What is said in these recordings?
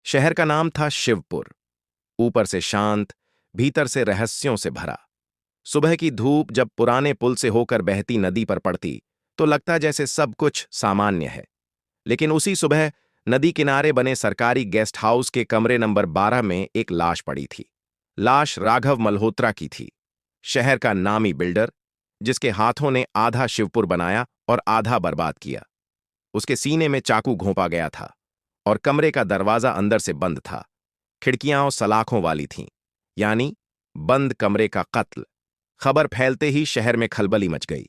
शहर का नाम था शिवपुर। ऊपर से शांत, भीतर से रहस्यों से भरा। सुबह की धूप जब पुराने पुल से होकर बहती नदी पर पड़ती तो लगता जैसे सब कुछ सामान्य है। लेकिन उसी सुबह नदी किनारे बने सरकारी गेस्ट हाउस के कमरे नंबर 12 में एक लाश पड़ी थी। लाश राघव मल्होत्रा की थी, शहर का नामी बिल्डर, जिसके हाथों ने आधा शिवपुर बनाया और आधा बर्बाद किया। उसके सीने में चाकू घोंपा गया था और कमरे का दरवाजा अंदर से बंद था। खिड़कियां और सलाखों वाली थीं, यानी बंद कमरे का कत्ल। खबर फैलते ही शहर में खलबली मच गई।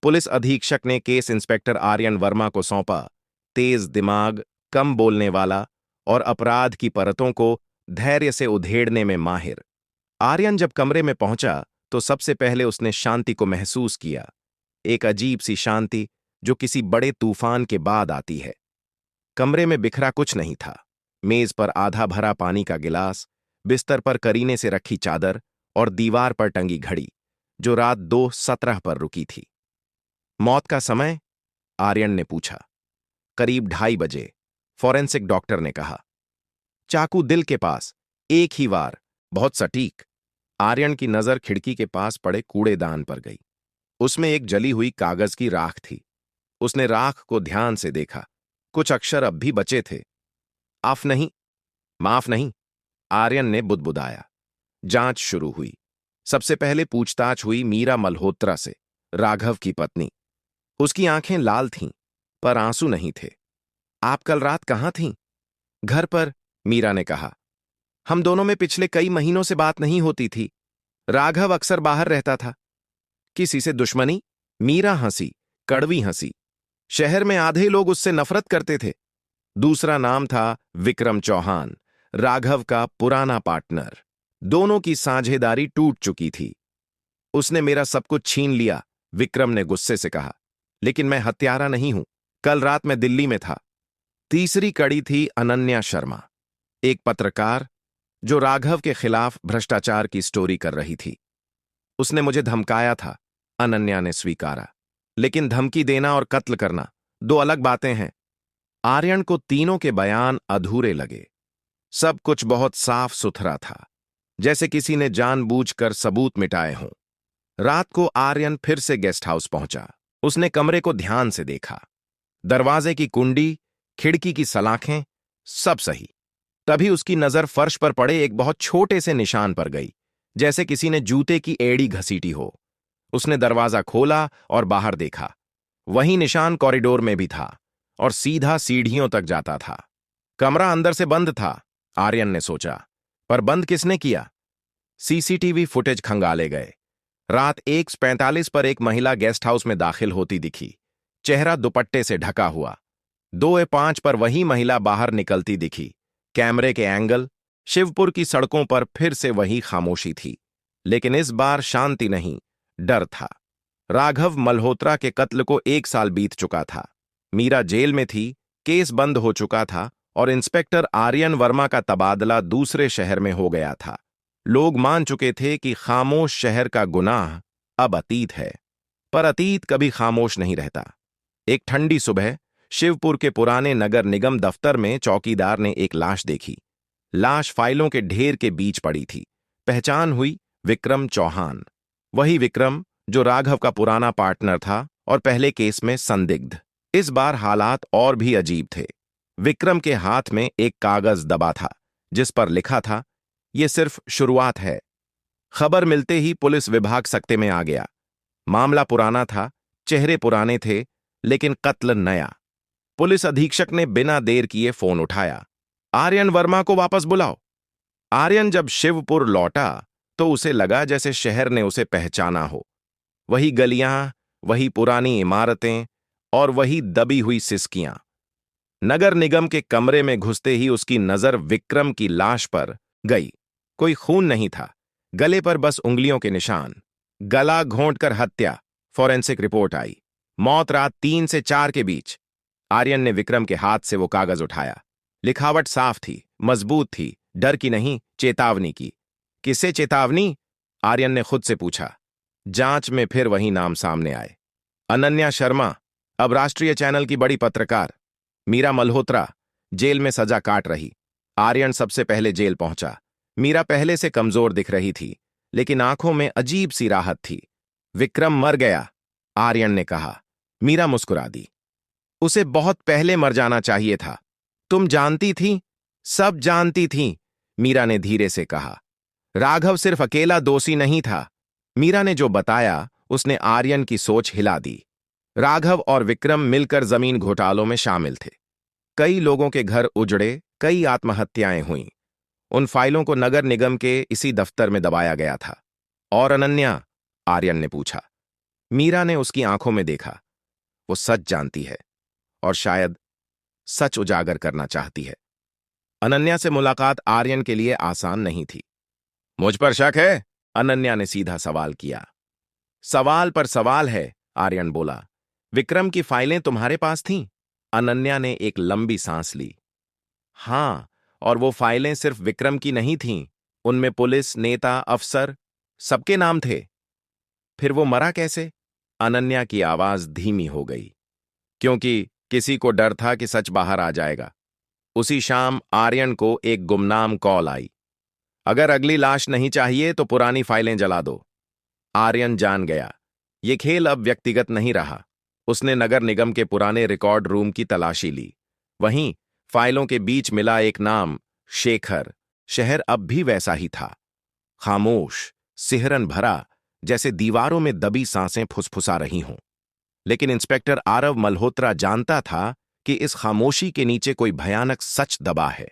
पुलिस अधीक्षक ने केस इंस्पेक्टर आर्यन वर्मा को सौंपा। तेज दिमाग, कम बोलने वाला और अपराध की परतों को धैर्य से उधेड़ने में माहिर। आर्यन जब कमरे में पहुंचा तो सबसे पहले उसने शांति को महसूस किया, एक अजीब सी शांति जो किसी बड़े तूफान के बाद आती है। कमरे में बिखरा कुछ नहीं था। मेज पर आधा भरा पानी का गिलास, बिस्तर पर करीने से रखी चादर और दीवार पर टंगी घड़ी जो रात 2:17 पर रुकी थी। मौत का समय? आर्यन ने पूछा। करीब 2:30 बजे, फॉरेंसिक डॉक्टर ने कहा। चाकू दिल के पास, एक ही वार, बहुत सटीक। आर्यन की नजर खिड़की के पास पड़े कूड़ेदान पर गई। उसमें एक जली हुई कागज की राख थी। उसने राख को ध्यान से देखा। कुछ अक्षर अब भी बचे थे। आफ नहीं, माफ नहीं, आर्यन ने बुदबुदाया। जांच शुरू हुई। सबसे पहले पूछताछ हुई मीरा मल्होत्रा से, राघव की पत्नी। उसकी आंखें लाल थीं, पर आंसू नहीं थे। आप कल रात कहां थीं? घर पर, मीरा ने कहा। हम दोनों में पिछले कई महीनों से बात नहीं होती थी। राघव अक्सर बाहर रहता था। किसी से दुश्मनी? मीरा हंसी, कड़वी हंसी। शहर में आधे लोग उससे नफरत करते थे। दूसरा नाम था विक्रम चौहान, राघव का पुराना पार्टनर। दोनों की साझेदारी टूट चुकी थी। उसने मेरा सब कुछ छीन लिया, विक्रम ने गुस्से से कहा। लेकिन मैं हत्यारा नहीं हूं। कल रात मैं दिल्ली में था। तीसरी कड़ी थी अनन्या शर्मा, एक पत्रकार जो राघव के खिलाफ भ्रष्टाचार की स्टोरी कर रही थी। उसने मुझे धमकाया था, अनन्या ने स्वीकारा। लेकिन धमकी देना और कत्ल करना दो अलग बातें हैं। आर्यन को तीनों के बयान अधूरे लगे। सब कुछ बहुत साफ सुथरा था, जैसे किसी ने जानबूझकर सबूत मिटाए हों। रात को आर्यन फिर से गेस्ट हाउस पहुंचा। उसने कमरे को ध्यान से देखा। दरवाजे की कुंडी, खिड़की की सलाखें, सब सही। तभी उसकी नजर फर्श पर पड़े एक बहुत छोटे से निशान पर गई, जैसे किसी ने जूते की एड़ी घसीटी हो। उसने दरवाजा खोला और बाहर देखा। वही निशान कॉरिडोर में भी था और सीधा सीढ़ियों तक जाता था। कमरा अंदर से बंद था, आर्यन ने सोचा। पर बंद किसने किया? सीसीटीवी फुटेज खंगाले गए। रात 1:45 पर एक महिला गेस्ट हाउस में दाखिल होती दिखी, चेहरा दुपट्टे से ढका हुआ। 2:05 पर वही महिला बाहर निकलती दिखी। कैमरे के एंगल, शिवपुर की सड़कों पर फिर से वही खामोशी थी। लेकिन इस बार शांति नहीं, डर था। राघव मल्होत्रा के कत्ल को 1 साल बीत चुका था। मीरा जेल में थी, केस बंद हो चुका था और इंस्पेक्टर आर्यन वर्मा का तबादला दूसरे शहर में हो गया था। लोग मान चुके थे कि खामोश शहर का गुनाह अब अतीत है। पर अतीत कभी खामोश नहीं रहता। एक ठंडी सुबह शिवपुर के पुराने नगर निगम दफ्तर में चौकीदार ने एक लाश देखी। लाश फाइलों के ढेर के बीच पड़ी थी। पहचान हुई, विक्रम चौहान। वही विक्रम जो राघव का पुराना पार्टनर था और पहले केस में संदिग्ध। इस बार हालात और भी अजीब थे। विक्रम के हाथ में एक कागज दबा था, जिस पर लिखा था, यह सिर्फ शुरुआत है। खबर मिलते ही पुलिस विभाग सकते में आ गया। मामला पुराना था, चेहरे पुराने थे, लेकिन कत्ल नया। पुलिस अधीक्षक ने बिना देर किए फोन उठाया। आर्यन वर्मा को वापस बुलाओ। आर्यन जब शिवपुर लौटा तो उसे लगा जैसे शहर ने उसे पहचाना हो। वही गलियां, वही पुरानी इमारतें और वही दबी हुई सिसकियां। नगर निगम के कमरे में घुसते ही उसकी नजर विक्रम की लाश पर गई। कोई खून नहीं था, गले पर बस उंगलियों के निशान। गला घोंटकर हत्या, फॉरेंसिक रिपोर्ट आई। मौत रात 3 से 4 के बीच। आर्यन ने विक्रम के हाथ से वो कागज उठाया। लिखावट साफ थी, मजबूत थी, डर की नहीं, चेतावनी की। किसे चेतावनी? आर्यन ने खुद से पूछा। जांच में फिर वही नाम सामने आए। अनन्या शर्मा, अब राष्ट्रीय चैनल की बड़ी पत्रकार। मीरा मल्होत्रा, जेल में सजा काट रही। आर्यन सबसे पहले जेल पहुंचा। मीरा पहले से कमजोर दिख रही थी, लेकिन आंखों में अजीब सी राहत थी। विक्रम मर गया, आर्यन ने कहा। मीरा मुस्कुरा दी। उसे बहुत पहले मर जाना चाहिए था। तुम जानती थी? सब जानती थी, मीरा ने धीरे से कहा। राघव सिर्फ अकेला दोषी नहीं था। मीरा ने जो बताया उसने आर्यन की सोच हिला दी। राघव और विक्रम मिलकर जमीन घोटालों में शामिल थे। कई लोगों के घर उजड़े, कई आत्महत्याएं हुईं। उन फाइलों को नगर निगम के इसी दफ्तर में दबाया गया था। और अनन्या? आर्यन ने पूछा। मीरा ने उसकी आंखों में देखा। वो सच जानती है और शायद सच उजागर करना चाहती है। अनन्या से मुलाकात आर्यन के लिए आसान नहीं थी। मुझ पर शक है? अनन्या ने सीधा सवाल किया। सवाल पर सवाल है, आर्यन बोला। विक्रम की फाइलें तुम्हारे पास थीं? अनन्या ने एक लंबी सांस ली। हां, और वो फाइलें सिर्फ विक्रम की नहीं थीं। उनमें पुलिस, नेता, अफसर सबके नाम थे। फिर वो मरा कैसे? अनन्या की आवाज धीमी हो गई। क्योंकि किसी को डर था कि सच बाहर आ जाएगा। उसी शाम आर्यन को एक गुमनाम कॉल आई। अगर अगली लाश नहीं चाहिए तो पुरानी फाइलें जला दो। आर्यन जान गया, ये खेल अब व्यक्तिगत नहीं रहा। उसने नगर निगम के पुराने रिकॉर्ड रूम की तलाशी ली। वहीं फाइलों के बीच मिला एक नाम, शेखर। शहर अब भी वैसा ही था, खामोश, सिहरन भरा, जैसे दीवारों में दबी सांसें फुसफुसा रही हों। लेकिन इंस्पेक्टर आरव मल्होत्रा जानता था कि इस खामोशी के नीचे कोई भयानक सच दबा है।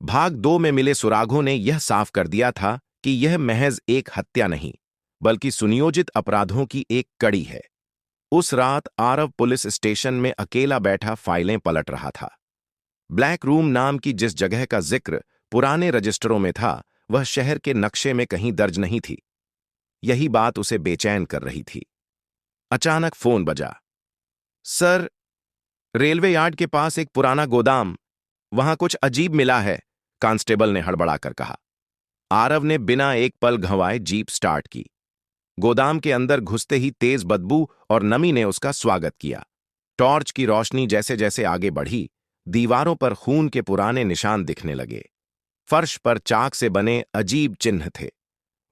भाग 2 में मिले सुरागों ने यह साफ कर दिया था कि यह महज एक हत्या नहीं, बल्कि सुनियोजित अपराधों की एक कड़ी है। उस रात आरव पुलिस स्टेशन में अकेला बैठा फाइलें पलट रहा था। ब्लैक रूम नाम की जिस जगह का जिक्र पुराने रजिस्टरों में था, वह शहर के नक्शे में कहीं दर्ज नहीं थी। यही बात उसे बेचैन कर रही थी। अचानक फोन बजा। सर, रेलवे यार्ड के पास एक पुराना गोदाम, वहां कुछ अजीब मिला है, कांस्टेबल ने हड़बड़ाकर कहा। आरव ने बिना एक पल घंवाए जीप स्टार्ट की। गोदाम के अंदर घुसते ही तेज बदबू और नमी ने उसका स्वागत किया। टॉर्च की रोशनी जैसे जैसे आगे बढ़ी, दीवारों पर खून के पुराने निशान दिखने लगे। फर्श पर चाक से बने अजीब चिन्ह थे,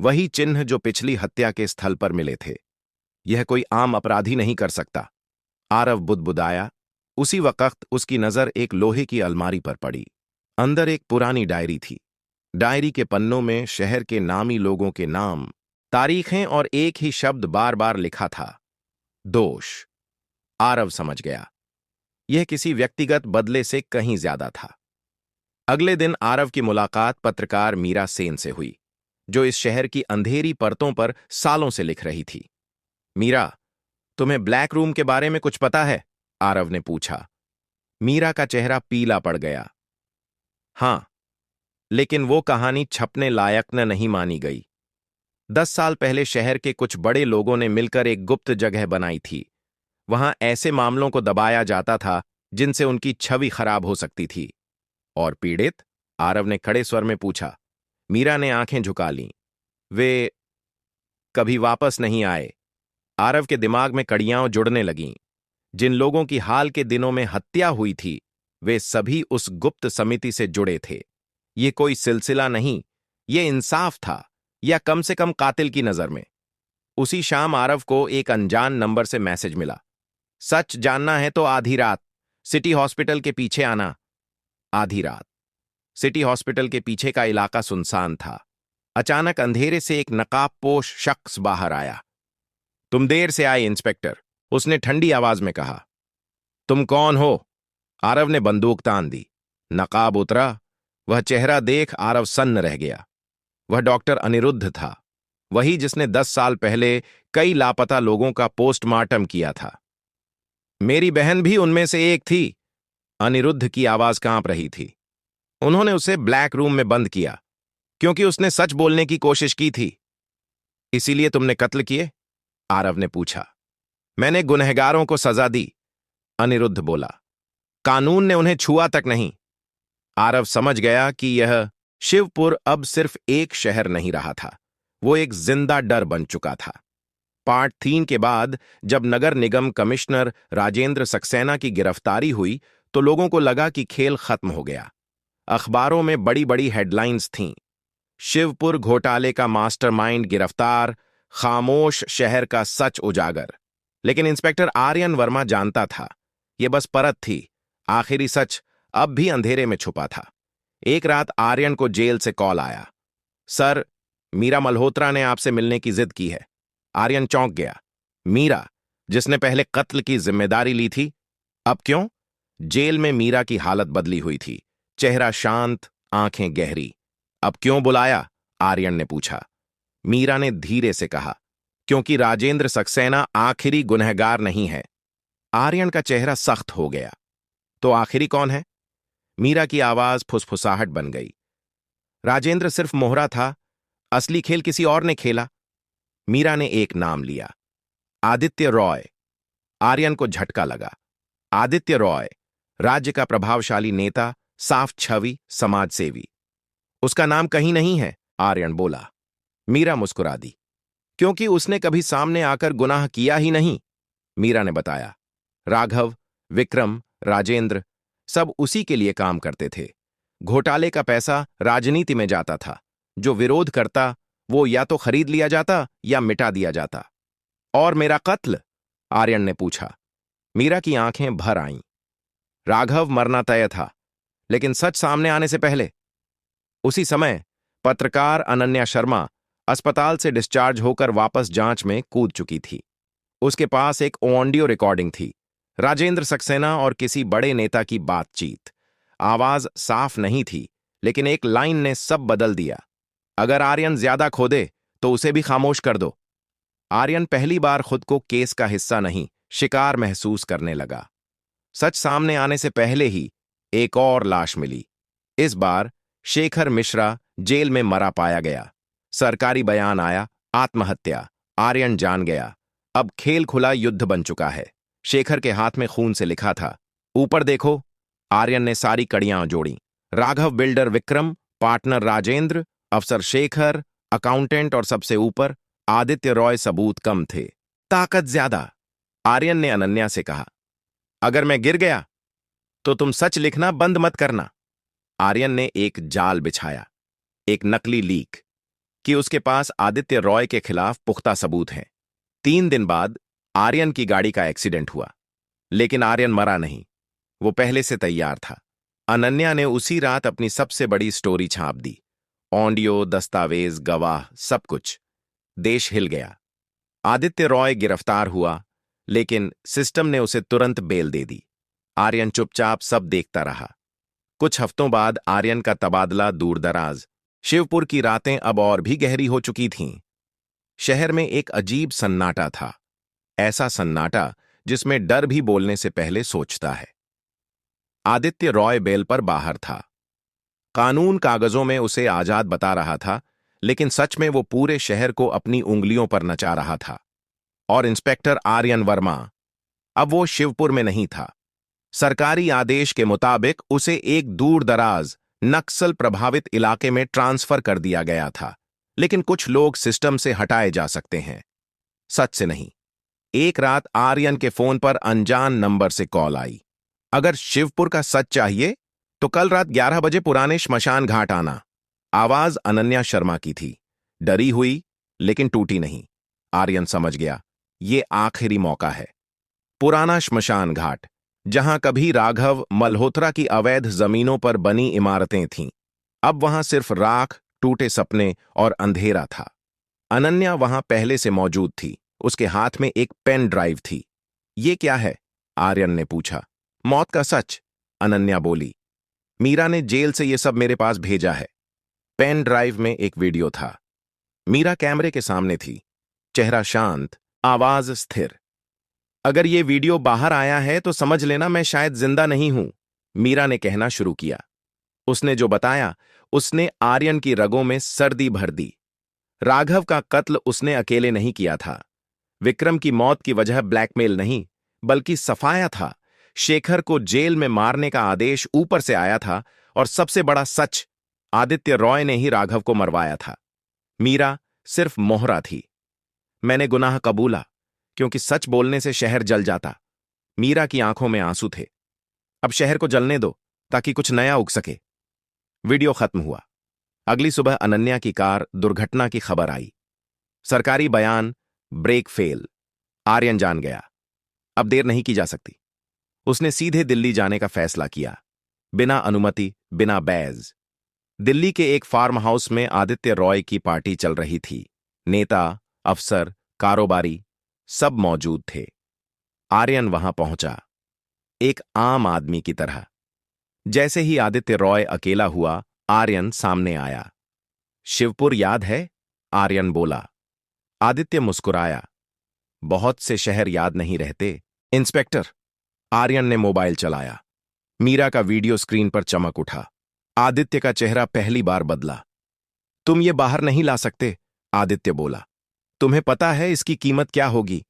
वही चिन्ह जो पिछली हत्या के स्थल पर मिले थे। यह कोई आम अपराधी नहीं कर सकता, आरव बुदबुदाया। उसी वक्त उसकी नजर एक लोहे की अलमारी पर पड़ी। अंदर एक पुरानी डायरी थी। डायरी के पन्नों में शहर के नामी लोगों के नाम, तारीखें और एक ही शब्द बार बार लिखा था, दोष। आरव समझ गया, यह किसी व्यक्तिगत बदले से कहीं ज्यादा था। अगले दिन आरव की मुलाकात पत्रकार मीरा सेन से हुई, जो इस शहर की अंधेरी परतों पर सालों से लिख रही थी। मीरा, तुम्हें ब्लैक रूम के बारे में कुछ पता है? आरव ने पूछा। मीरा का चेहरा पीला पड़ गया। हां, लेकिन वो कहानी छपने लायक न नहीं मानी गई। 10 साल पहले शहर के कुछ बड़े लोगों ने मिलकर एक गुप्त जगह बनाई थी। वहां ऐसे मामलों को दबाया जाता था जिनसे उनकी छवि खराब हो सकती थी। और पीड़ित? आरव ने खड़े स्वर में पूछा। मीरा ने आंखें झुका लीं। वे कभी वापस नहीं आए। आरव के दिमाग में कड़ियां जुड़ने लगीं। जिन लोगों की हाल के दिनों में हत्या हुई थी, वे सभी उस गुप्त समिति से जुड़े थे। ये कोई सिलसिला नहीं, ये इंसाफ था, या कम से कम कातिल की नजर में। उसी शाम आरव को एक अनजान नंबर से मैसेज मिला। सच जानना है तो आधी रात सिटी हॉस्पिटल के पीछे आना। आधी रात। सिटी हॉस्पिटल के पीछे का इलाका सुनसान था। अचानक अंधेरे से एक नकाबपोश शख्स बाहर आया। तुम देर से आए इंस्पेक्टर, उसने ठंडी आवाज में कहा। तुम कौन हो? आरव ने बंदूक तान दी। नकाब उतरा। वह चेहरा देख आरव सन्न रह गया। वह डॉक्टर अनिरुद्ध था, वही जिसने 10 साल पहले कई लापता लोगों का पोस्टमार्टम किया था। मेरी बहन भी उनमें से एक थी। अनिरुद्ध की आवाज कांप रही थी। उन्होंने उसे ब्लैक रूम में बंद किया क्योंकि उसने सच बोलने की कोशिश की थी। इसीलिए तुमने कत्ल किए? आरव ने पूछा। मैंने गुनहगारों को सजा दी, अनिरुद्ध बोला। कानून ने उन्हें छुआ तक नहीं। आरव समझ गया कि यह शिवपुर अब सिर्फ एक शहर नहीं रहा था, वो एक जिंदा डर बन चुका था। पार्ट 3 के बाद जब नगर निगम कमिश्नर राजेंद्र सक्सेना की गिरफ्तारी हुई तो लोगों को लगा कि खेल खत्म हो गया। अखबारों में बड़ी बड़ी हेडलाइंस थीं। शिवपुर घोटाले का मास्टरमाइंड गिरफ्तार, खामोश शहर का सच उजागर। लेकिन इंस्पेक्टर आर्यन वर्मा जानता था, यह बस परत थी, आखिरी सच अब भी अंधेरे में छुपा था। एक रात आर्यन को जेल से कॉल आया। सर, मीरा मल्होत्रा ने आपसे मिलने की जिद की है। आर्यन चौंक गया। मीरा, जिसने पहले कत्ल की जिम्मेदारी ली थी, अब क्यों? जेल में मीरा की हालत बदली हुई थी, चेहरा शांत, आंखें गहरी। अब क्यों बुलाया? आर्यन ने पूछा। मीरा ने धीरे से कहा, क्योंकि राजेंद्र सक्सेना आखिरी गुनहगार नहीं है। आर्यन का चेहरा सख्त हो गया। तो आखिरी कौन है? मीरा की आवाज फुसफुसाहट बन गई। राजेंद्र सिर्फ मोहरा था, असली खेल किसी और ने खेला। मीरा ने एक नाम लिया, आदित्य रॉय। आर्यन को झटका लगा। आदित्य रॉय, राज्य का प्रभावशाली नेता, साफ छवि, समाजसेवी। उसका नाम कहीं नहीं है, आर्यन बोला। मीरा मुस्कुरा दी। क्योंकि उसने कभी सामने आकर गुनाह किया ही नहीं, मीरा ने बताया। राघव, विक्रम, राजेंद्र सब उसी के लिए काम करते थे। घोटाले का पैसा राजनीति में जाता था। जो विरोध करता, वो या तो खरीद लिया जाता या मिटा दिया जाता। और मेरा कत्ल? आर्यन ने पूछा। मीरा की आंखें भर आईं। राघव मरना तय था, लेकिन सच सामने आने से पहले। उसी समय पत्रकार अनन्या शर्मा अस्पताल से डिस्चार्ज होकर वापस जांच में कूद चुकी थी। उसके पास एक ऑडियो रिकॉर्डिंग थी, राजेंद्र सक्सेना और किसी बड़े नेता की बातचीत। आवाज साफ नहीं थी, लेकिन एक लाइन ने सब बदल दिया। अगर आर्यन ज्यादा खोदे तो उसे भी खामोश कर दो। आर्यन पहली बार खुद को केस का हिस्सा नहीं, शिकार महसूस करने लगा। सच सामने आने से पहले ही एक और लाश मिली। इस बार शेखर मिश्रा जेल में मरा पाया गया। सरकारी बयान आया, आत्महत्या। आर्यन जान गया, अब खेल खुला, युद्ध बन चुका है। शेखर के हाथ में खून से लिखा था, ऊपर देखो। आर्यन ने सारी कड़ियां जोड़ी। राघव बिल्डर विक्रम, पार्टनर राजेंद्र, अफसर शेखर, अकाउंटेंट और सबसे ऊपर आदित्य रॉय। सबूत कम थे, ताकत ज्यादा। आर्यन ने अनन्या से कहा, अगर मैं गिर गया तो तुम सच लिखना बंद मत करना। आर्यन ने एक जाल बिछाया, एक नकली लीक, कि उसके पास आदित्य रॉय के खिलाफ पुख्ता सबूत हैं। 3 दिन बाद आर्यन की गाड़ी का एक्सीडेंट हुआ, लेकिन आर्यन मरा नहीं, वो पहले से तैयार था। अनन्या ने उसी रात अपनी सबसे बड़ी स्टोरी छाप दी। ऑडियो, दस्तावेज, गवाह, सब कुछ। देश हिल गया। आदित्य रॉय गिरफ्तार हुआ, लेकिन सिस्टम ने उसे तुरंत बेल दे दी। आर्यन चुपचाप सब देखता रहा। कुछ हफ्तों बाद आर्यन का तबादला दूरदराज। शिवपुर की रातें अब और भी गहरी हो चुकी थीं। शहर में एक अजीब सन्नाटा था, ऐसा सन्नाटा जिसमें डर भी बोलने से पहले सोचता है। आदित्य रॉय बेल पर बाहर था। कानून कागजों में उसे आजाद बता रहा था, लेकिन सच में वो पूरे शहर को अपनी उंगलियों पर नचा रहा था। और इंस्पेक्टर आर्यन वर्मा, अब वो शिवपुर में नहीं था। सरकारी आदेश के मुताबिक उसे एक दूर-दराज, नक्सल प्रभावित इलाके में ट्रांसफर कर दिया गया था। लेकिन कुछ लोग सिस्टम से हटाए जा सकते हैं, सच से नहीं। एक रात आर्यन के फोन पर अनजान नंबर से कॉल आई। अगर शिवपुर का सच चाहिए तो कल रात 11 बजे पुराने श्मशान घाट आना। आवाज अनन्या शर्मा की थी, डरी हुई लेकिन टूटी नहीं। आर्यन समझ गया, ये आखिरी मौका है। पुराना श्मशान घाट, जहां कभी राघव मल्होत्रा की अवैध जमीनों पर बनी इमारतें थीं, अब वहां सिर्फ राख, टूटे सपने और अंधेरा था। अनन्या वहां पहले से मौजूद थी, उसके हाथ में एक पेन ड्राइव थी। ये क्या है? आर्यन ने पूछा। मौत का सच, अनन्या बोली। मीरा ने जेल से ये सब मेरे पास भेजा है। पेन ड्राइव में एक वीडियो था। मीरा कैमरे के सामने थी, चेहरा शांत, आवाज स्थिर। अगर ये वीडियो बाहर आया है तो समझ लेना मैं शायद जिंदा नहीं हूं, मीरा ने कहना शुरू किया। उसने जो बताया, उसने आर्यन की रगों में सर्दी भर दी। राघव का कत्ल उसने अकेले नहीं किया था। विक्रम की मौत की वजह ब्लैकमेल नहीं, बल्कि सफाया था। शेखर को जेल में मारने का आदेश ऊपर से आया था, और सबसे बड़ा सच, आदित्य रॉय ने ही राघव को मरवाया था। मीरा सिर्फ मोहरा थी। मैंने गुनाह कबूला, क्योंकि सच बोलने से शहर जल जाता। मीरा की आंखों में आंसू थे। अब शहर को जलने दो, ताकि कुछ नया उग सके। वीडियो खत्म हुआ। अगली सुबह अनन्या की कार दुर्घटना की खबर आई। सरकारी बयान, ब्रेक फेल। आर्यन जान गया, अब देर नहीं की जा सकती। उसने सीधे दिल्ली जाने का फैसला किया, बिना अनुमति, बिना बैज। दिल्ली के एक फार्म हाउस में आदित्य रॉय की पार्टी चल रही थी। नेता, अफसर, कारोबारी सब मौजूद थे। आर्यन वहां पहुंचा, एक आम आदमी की तरह। जैसे ही आदित्य रॉय अकेला हुआ, आर्यन सामने आया। शिवपुर याद है? आर्यन बोला। आदित्य मुस्कुराया। बहुत से शहर याद नहीं रहते, इंस्पेक्टर। आर्यन ने मोबाइल चलाया। मीरा का वीडियो स्क्रीन पर चमक उठा। आदित्य का चेहरा पहली बार बदला। तुम ये बाहर नहीं ला सकते, आदित्य बोला। तुम्हें पता है इसकी कीमत क्या होगी?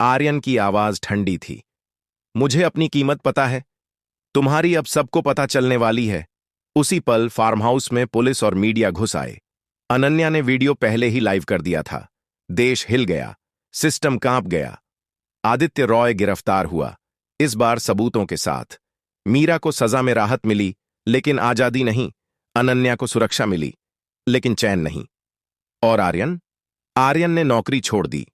आर्यन की आवाज ठंडी थी। मुझे अपनी कीमत पता है, तुम्हारी अब सबको पता चलने वाली है। उसी पल फार्म हाउस में पुलिस और मीडिया घुस आए। अनन्या ने वीडियो पहले ही लाइव कर दिया था। देश हिल गया, सिस्टम कांप गया। आदित्य रॉय गिरफ्तार हुआ, इस बार सबूतों के साथ। मीरा को सजा में राहत मिली, लेकिन आजादी नहीं। अनन्या को सुरक्षा मिली, लेकिन चैन नहीं। और आर्यन? आर्यन ने नौकरी छोड़ दी।